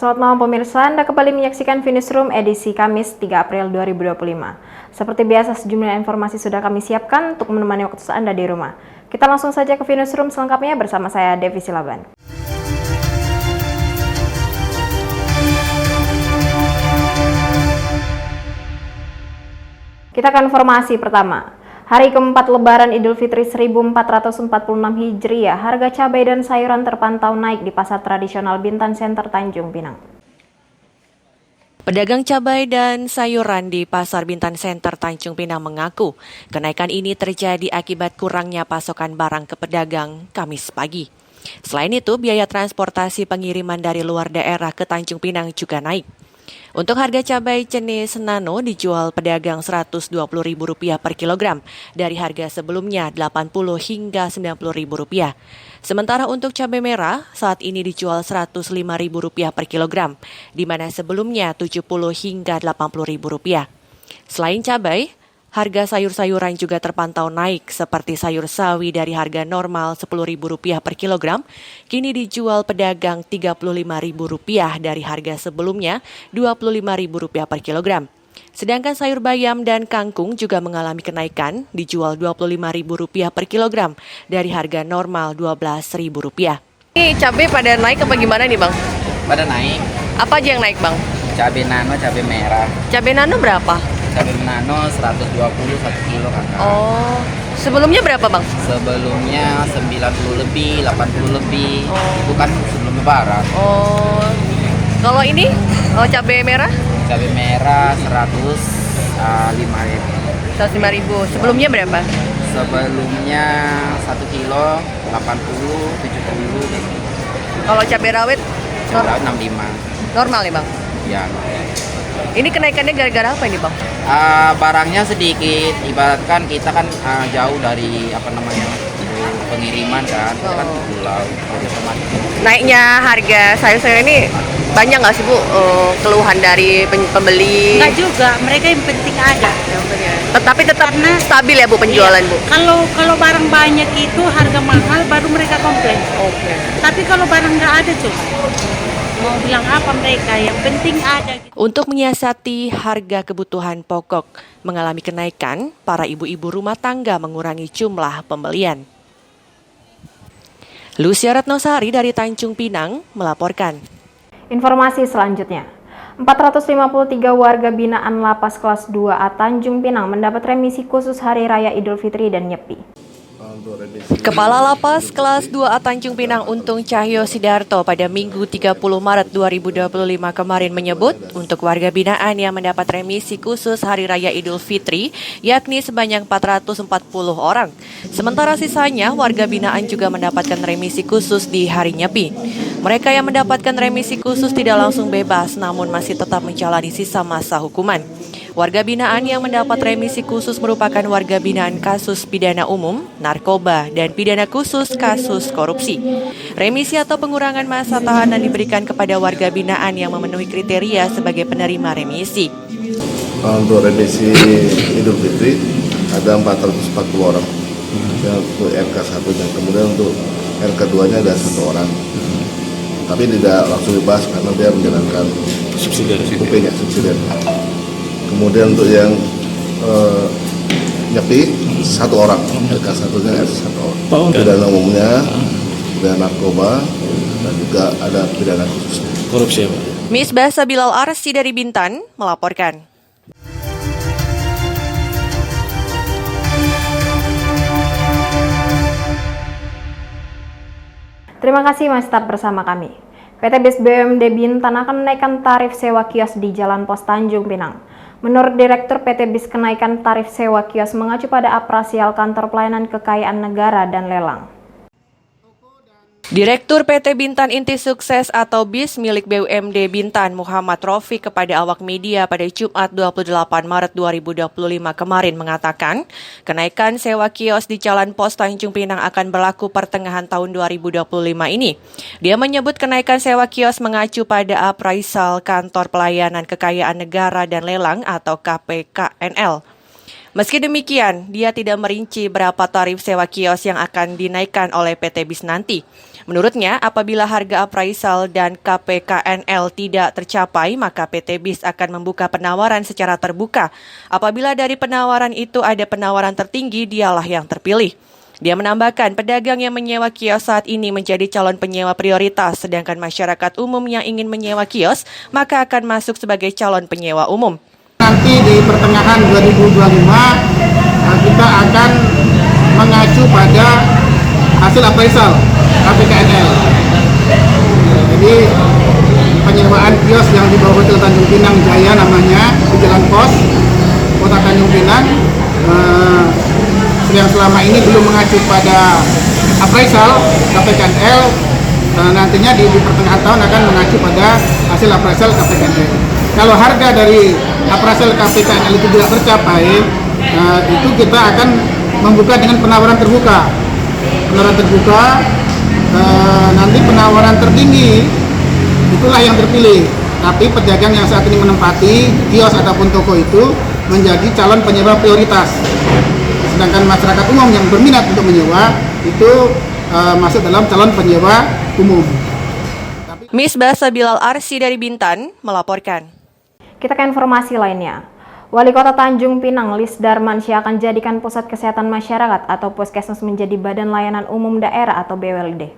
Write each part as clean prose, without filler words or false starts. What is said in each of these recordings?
Selamat malam pemirsa, Anda kembali menyaksikan Finishroom edisi Kamis 3 April 2025. Seperti biasa, sejumlah informasi sudah kami siapkan untuk menemani waktu Anda di rumah. Kita langsung saja ke Finishroom selengkapnya bersama saya, Devi Silaban. Kita ke informasi pertama. Hari keempat Lebaran Idul Fitri 1446 Hijriah, harga cabai dan sayuran terpantau naik di pasar tradisional Bintan Center Tanjung Pinang. Pedagang cabai dan sayuran di Pasar Bintan Center Tanjung Pinang mengaku kenaikan ini terjadi akibat kurangnya pasokan barang ke pedagang Kamis pagi. Selain itu, biaya transportasi pengiriman dari luar daerah ke Tanjung Pinang juga naik. Untuk harga cabai jenis nano dijual pedagang Rp120.000 per kilogram dari harga sebelumnya Rp80 hingga Rp90.000. Sementara untuk cabai merah saat ini dijual Rp105.000 per kilogram, di mana sebelumnya Rp70 hingga Rp80.000. Selain cabai, harga sayur-sayuran juga terpantau naik seperti sayur sawi dari harga normal Rp10.000 per kilogram, kini dijual pedagang Rp35.000 dari harga sebelumnya Rp25.000 per kilogram. Sedangkan sayur bayam dan kangkung juga mengalami kenaikan, dijual Rp25.000 per kilogram dari harga normal Rp12.000. Ini cabai pada naik apa gimana nih Bang? Pada naik. Apa aja yang naik Bang? Cabai nano, cabai merah. Cabai nano berapa? Cabai nano 120 1 kilo kakak. Oh, sebelumnya berapa Bang? Sebelumnya 90 lebih, 80 lebih. Oh. Itu kan sebelum lebaran. Oh, kalau ini cabai merah? Cabai merah 105.000. 105.000. Sebelumnya berapa? Sebelumnya 1 kilo 80, 70. Kalau cabai rawit Cabai 65. normal ya Bang? Ya. Ini kenaikannya gara-gara apa ini Bang? Barangnya sedikit, ibaratkan kita kan jauh dari pengiriman kan, kita kan pulau, jadi otomatis. Naiknya harga sayur-sayur ini banyak nggak sih Bu keluhan dari pembeli? Enggak juga, mereka yang penting ada. Tetapi tetap Karena- stabil ya Bu penjualan Iya. Bu? Kalau barang banyak itu harga mahal baru mereka komplain. Oke. Tapi kalau barang nggak ada tuh, mau bilang apa mereka? Yang penting ada. Untuk menyiasati harga kebutuhan pokok mengalami kenaikan, para ibu-ibu rumah tangga mengurangi jumlah pembelian. Lucia Ratnosari dari Tanjung Pinang melaporkan. Informasi selanjutnya, 453 warga binaan Lapas Kelas 2A Tanjung Pinang mendapat remisi khusus Hari Raya Idul Fitri dan Nyepi. Kepala Lapas Kelas 2A Tanjung Pinang Untung Cahyo Sidarto pada Minggu 30 Maret 2025 kemarin menyebut untuk warga binaan yang mendapat remisi khusus Hari Raya Idul Fitri yakni sebanyak 440 orang. Sementara sisanya warga binaan juga mendapatkan remisi khusus di Hari Nyepi. Mereka yang mendapatkan remisi khusus tidak langsung bebas namun masih tetap menjalani sisa masa hukuman. Warga binaan yang mendapat remisi khusus merupakan warga binaan kasus pidana umum, narkoba, dan pidana khusus kasus korupsi. Remisi atau pengurangan masa tahanan diberikan kepada warga binaan yang memenuhi kriteria sebagai penerima remisi. Untuk remisi Idul Fitri ada 440 orang untuk RK1 dan kemudian untuk RK2-nya ada 1 orang. Tapi tidak langsung bebas karena dia menjalankan subsidi. Kemudian untuk yang nyepi 1 orang, RK1-nya ada 1 orang. Pidana umumnya, pidana narkoba, dan juga ada pidana khususnya. Korupsi ya Pak? Misbah Sabilal Arsi dari Bintan melaporkan. Terima kasih masih tetap bersama kami. PT BIS BUMD Bintan akan menaikkan tarif sewa kios di Jalan Pos Tanjung Pinang. Menurut Direktur PT BIS, kenaikan tarif sewa kios mengacu pada apresial Kantor Pelayanan Kekayaan Negara dan Lelang. Direktur PT Bintan Inti Sukses atau BIS milik BUMD Bintan Muhammad Rofiq kepada awak media pada Jumat 28 Maret 2025 kemarin mengatakan, kenaikan sewa kios di Jalan Pos Tanjung Pinang akan berlaku pertengahan tahun 2025 ini. Dia menyebut kenaikan sewa kios mengacu pada appraisal Kantor Pelayanan Kekayaan Negara dan Lelang atau KPKNL. Meski demikian, dia tidak merinci berapa tarif sewa kios yang akan dinaikkan oleh PT BIS nanti. Menurutnya, apabila harga appraisal dan KPKNL tidak tercapai, maka PT BIS akan membuka penawaran secara terbuka. Apabila dari penawaran itu ada penawaran tertinggi, dialah yang terpilih. Dia menambahkan, pedagang yang menyewa kios saat ini menjadi calon penyewa prioritas, sedangkan masyarakat umum yang ingin menyewa kios, maka akan masuk sebagai calon penyewa umum. Nanti di pertengahan 2025, kita akan mengacu pada hasil appraisal KPKNL. Jadi penyewaan kios yang di bawah Hotel Tanjung Pinang Jaya namanya, di Jalan Pos, Kota Tanjung Pinang, yang selama ini belum mengacu pada appraisal KPKNL, nantinya di pertengahan tahun akan mengacu pada hasil appraisal KPKNL. Kalau harga dari appraisal KPKNL itu tidak tercapai, itu kita akan membuka dengan penawaran terbuka. Penawaran terbuka, nanti penawaran tertinggi itulah yang terpilih. Tapi pedagang yang saat ini menempati kios ataupun toko itu menjadi calon penyewa prioritas. Sedangkan masyarakat umum yang berminat untuk menyewa itu masuk dalam calon penyewa umum. Misbah Sabilal Arsi dari Bintan melaporkan. Kita ke informasi lainnya. Wali Kota Tanjung Pinang, Lis Darmansyah akan jadikan pusat kesehatan masyarakat atau puskesmas menjadi Badan Layanan Umum Daerah atau BLD.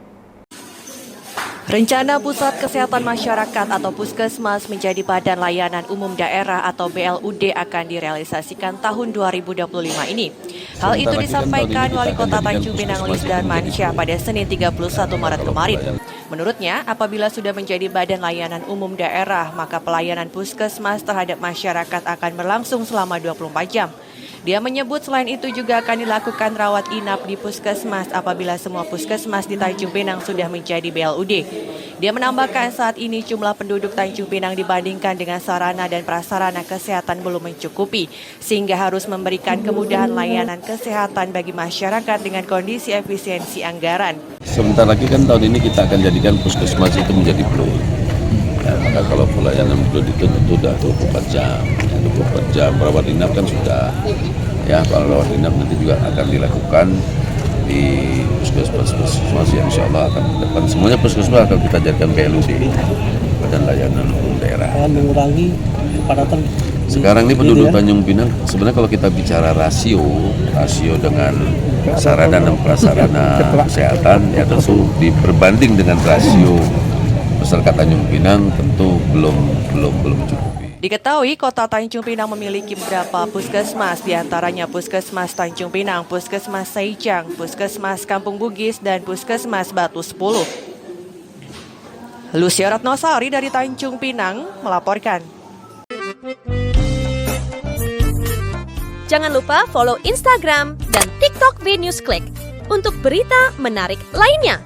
Rencana Pusat Kesehatan Masyarakat atau Puskesmas menjadi Badan Layanan Umum Daerah atau BLUD akan direalisasikan tahun 2025 ini. Hal itu disampaikan Wali Kota Tanjung Pinang Lis Darmansyah pada Senin 31 Maret kemarin. Menurutnya, apabila sudah menjadi Badan Layanan Umum Daerah, maka pelayanan puskesmas terhadap masyarakat akan berlangsung selama 24 jam. Dia menyebut selain itu juga akan dilakukan rawat inap di puskesmas apabila semua puskesmas di Tanjung Pinang sudah menjadi BLUD. Dia menambahkan saat ini jumlah penduduk Tanjung Pinang dibandingkan dengan sarana dan prasarana kesehatan belum mencukupi, sehingga harus memberikan kemudahan layanan kesehatan bagi masyarakat dengan kondisi efisiensi anggaran. Sebentar lagi kan tahun ini kita akan jadikan puskesmas itu menjadi BLUD. Ya, maka kalau pelayanan BLUD itu tentu sudah 24 jam. 24 jam rawat inap kan sudah. Ya, kalau rawat inap nanti juga akan dilakukan di puskesmas yang insya Allah akan ke depan. Semuanya puskesmas akan kita jadikan BLUD, Badan Layanan Umum Daerah. Mengurangi kepadatan. Sekarang ini penduduk Tanjung Pinang, sebenarnya kalau kita bicara rasio dengan sarana dan prasarana kesehatan, ya tentu berbanding dengan rasio masyarakat Tanjung Pinang tentu belum cukup. Diketahui Kota Tanjung Pinang memiliki beberapa puskesmas, diantaranya Puskesmas Tanjung Pinang, Puskesmas Saijang, Puskesmas Kampung Bugis, dan Puskesmas Batu 10. Lucia Ratnosari dari Tanjung Pinang melaporkan. Jangan lupa follow Instagram dan TikTok BNewsClick untuk berita menarik lainnya.